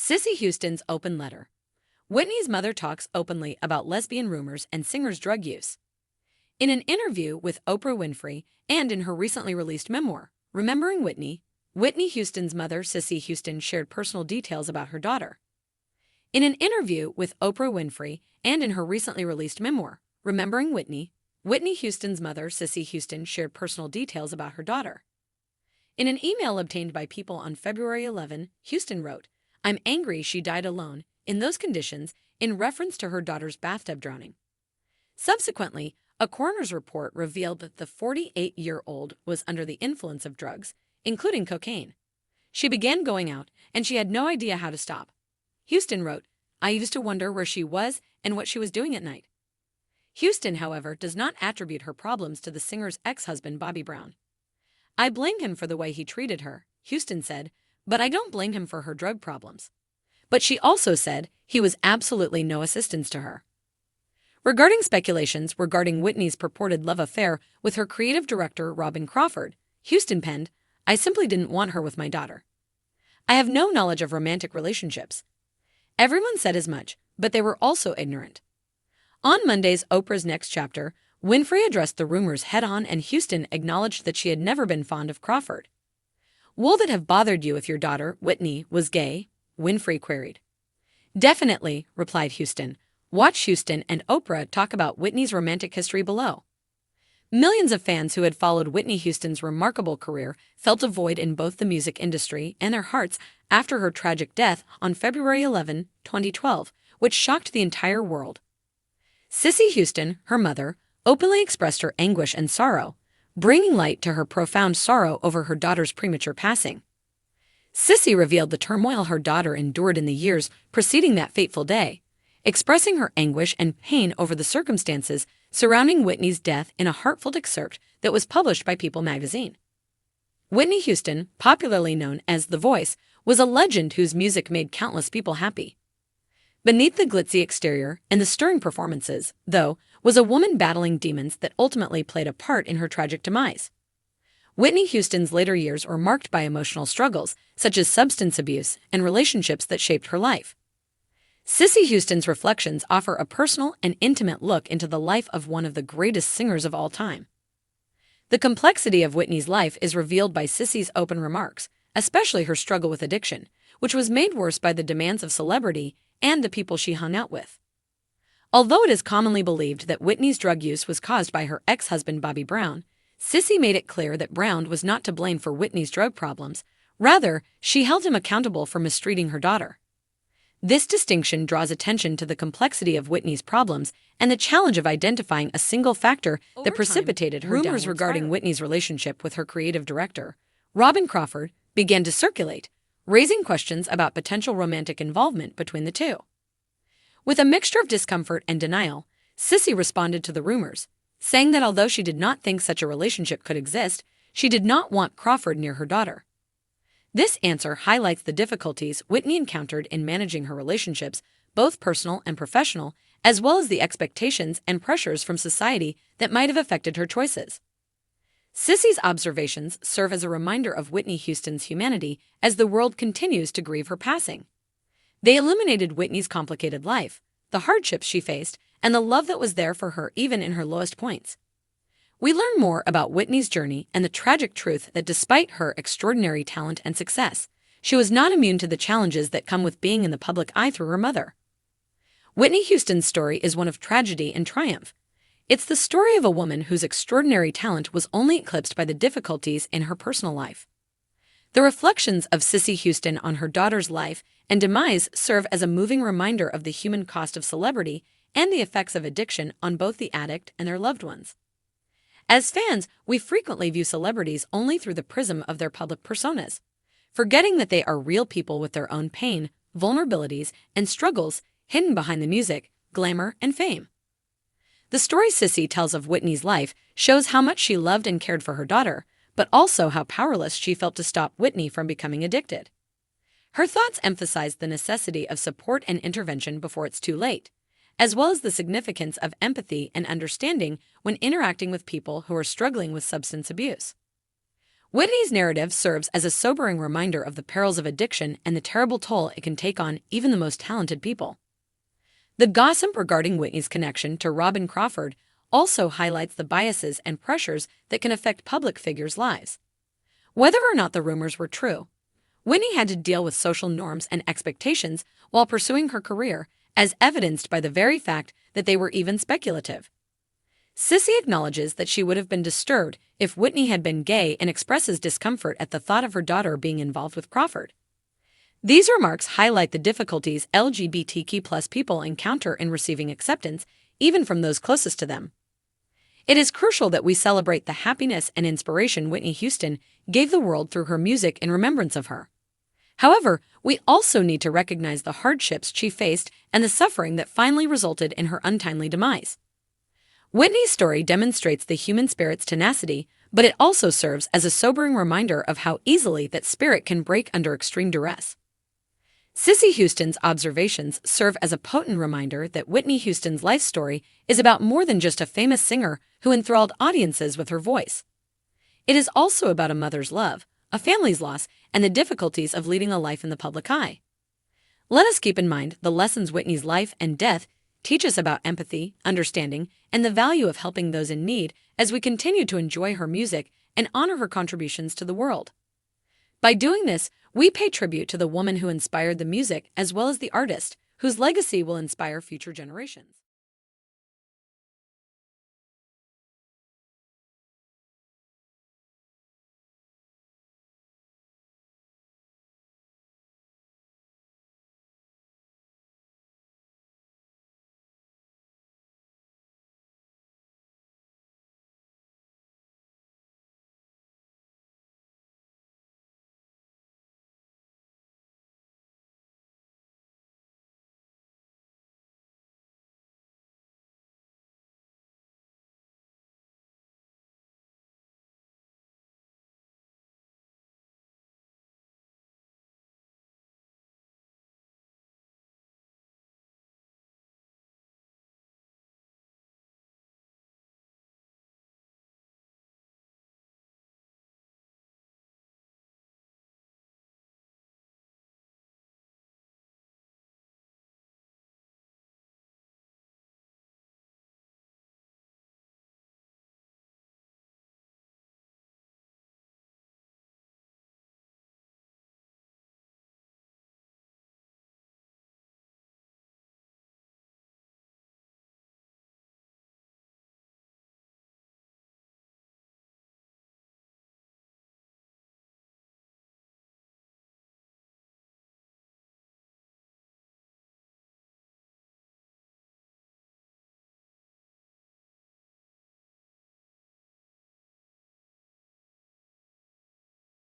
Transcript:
Sissie Houston's open letter. Whitney's mother talks openly about lesbian rumors and singer's drug use. In an interview with Oprah Winfrey and in her recently released memoir, Remembering Whitney, Whitney Houston's mother, Sissie Houston, shared personal details about her daughter. In an interview with Oprah Winfrey and in her recently released memoir, Remembering Whitney, Whitney Houston's mother, Sissie Houston, shared personal details about her daughter. In an email obtained by People on February 11, Houston wrote, "I'm angry she died alone, in those conditions," in reference to her daughter's bathtub drowning. Subsequently, a coroner's report revealed that the 48-year-old was under the influence of drugs, including cocaine. She began going out, and she had no idea how to stop. Houston wrote, "I used to wonder where she was and what she was doing at night." Houston, however, does not attribute her problems to the singer's ex-husband, Bobby Brown. "I blame him for the way he treated her," Houston said, "but I don't blame him for her drug problems." But she also said he was absolutely no assistance to her. Regarding speculations regarding Whitney's purported love affair with her creative director, Robin Crawford, Houston penned, "I simply didn't want her with my daughter. I have no knowledge of romantic relationships. Everyone said as much, but they were also ignorant." On Monday's Oprah's Next Chapter, Winfrey addressed the rumors head-on, and Houston acknowledged that she had never been fond of Crawford. "Will that have bothered you if your daughter, Whitney, was gay?" Winfrey queried. "Definitely," replied Houston. Watch Houston and Oprah talk about Whitney's romantic history below. Millions of fans who had followed Whitney Houston's remarkable career felt a void in both the music industry and their hearts after her tragic death on February 11, 2012, which shocked the entire world. Sissie Houston, her mother, openly expressed her anguish and sorrow, bringing light to her profound sorrow over her daughter's premature passing. Sissie revealed the turmoil her daughter endured in the years preceding that fateful day, expressing her anguish and pain over the circumstances surrounding Whitney's death in a heartfelt excerpt that was published by People magazine. Whitney Houston, popularly known as The Voice, was a legend whose music made countless people happy. Beneath the glitzy exterior and the stirring performances, though, was a woman battling demons that ultimately played a part in her tragic demise. Whitney Houston's later years were marked by emotional struggles, such as substance abuse and relationships that shaped her life. Sissie Houston's reflections offer a personal and intimate look into the life of one of the greatest singers of all time. The complexity of Whitney's life is revealed by Sissie's open remarks, especially her struggle with addiction, which was made worse by the demands of celebrity and the people she hung out with. Although it is commonly believed that Whitney's drug use was caused by her ex-husband Bobby Brown, Sissie made it clear that Brown was not to blame for Whitney's drug problems. Rather, she held him accountable for mistreating her daughter. This distinction draws attention to the complexity of Whitney's problems and the challenge of identifying a single factor that precipitated her downward rumors regarding Whitney's relationship with her creative director, Robin Crawford, began to circulate, raising questions about potential romantic involvement between the two. With a mixture of discomfort and denial, Sissie responded to the rumors, saying that although she did not think such a relationship could exist, she did not want Crawford near her daughter. This answer highlights the difficulties Whitney encountered in managing her relationships, both personal and professional, as well as the expectations and pressures from society that might have affected her choices. Sissie's observations serve as a reminder of Whitney Houston's humanity as the world continues to grieve her passing. They illuminated Whitney's complicated life, the hardships she faced, and the love that was there for her even in her lowest points. We learn more about Whitney's journey and the tragic truth that despite her extraordinary talent and success, she was not immune to the challenges that come with being in the public eye through her mother. Whitney Houston's story is one of tragedy and triumph. It's the story of a woman whose extraordinary talent was only eclipsed by the difficulties in her personal life. The reflections of Sissie Houston on her daughter's life and demise serve as a moving reminder of the human cost of celebrity and the effects of addiction on both the addict and their loved ones. As fans, we frequently view celebrities only through the prism of their public personas, forgetting that they are real people with their own pain, vulnerabilities, and struggles hidden behind the music, glamour, and fame. The story Sissie tells of Whitney's life shows how much she loved and cared for her daughter, but also how powerless she felt to stop Whitney from becoming addicted. Her thoughts emphasize the necessity of support and intervention before it's too late, as well as the significance of empathy and understanding when interacting with people who are struggling with substance abuse. Whitney's narrative serves as a sobering reminder of the perils of addiction and the terrible toll it can take on even the most talented people. The gossip regarding Whitney's connection to Robin Crawford also highlights the biases and pressures that can affect public figures' lives. Whether or not the rumors were true, Whitney had to deal with social norms and expectations while pursuing her career, as evidenced by the very fact that they were even speculative. Cissy acknowledges that she would have been disturbed if Whitney had been gay and expresses discomfort at the thought of her daughter being involved with Crawford. These remarks highlight the difficulties LGBTQ+ people encounter in receiving acceptance, even from those closest to them. It is crucial that we celebrate the happiness and inspiration Whitney Houston gave the world through her music in remembrance of her. However, we also need to recognize the hardships she faced and the suffering that finally resulted in her untimely demise. Whitney's story demonstrates the human spirit's tenacity, but it also serves as a sobering reminder of how easily that spirit can break under extreme duress. Sissie Houston's observations serve as a potent reminder that Whitney Houston's life story is about more than just a famous singer who enthralled audiences with her voice. It is also about a mother's love, a family's loss, and the difficulties of leading a life in the public eye. Let us keep in mind the lessons Whitney's life and death teach us about empathy, understanding, and the value of helping those in need as we continue to enjoy her music and honor her contributions to the world. By doing this, we pay tribute to the woman who inspired the music as well as the artist, whose legacy will inspire future generations.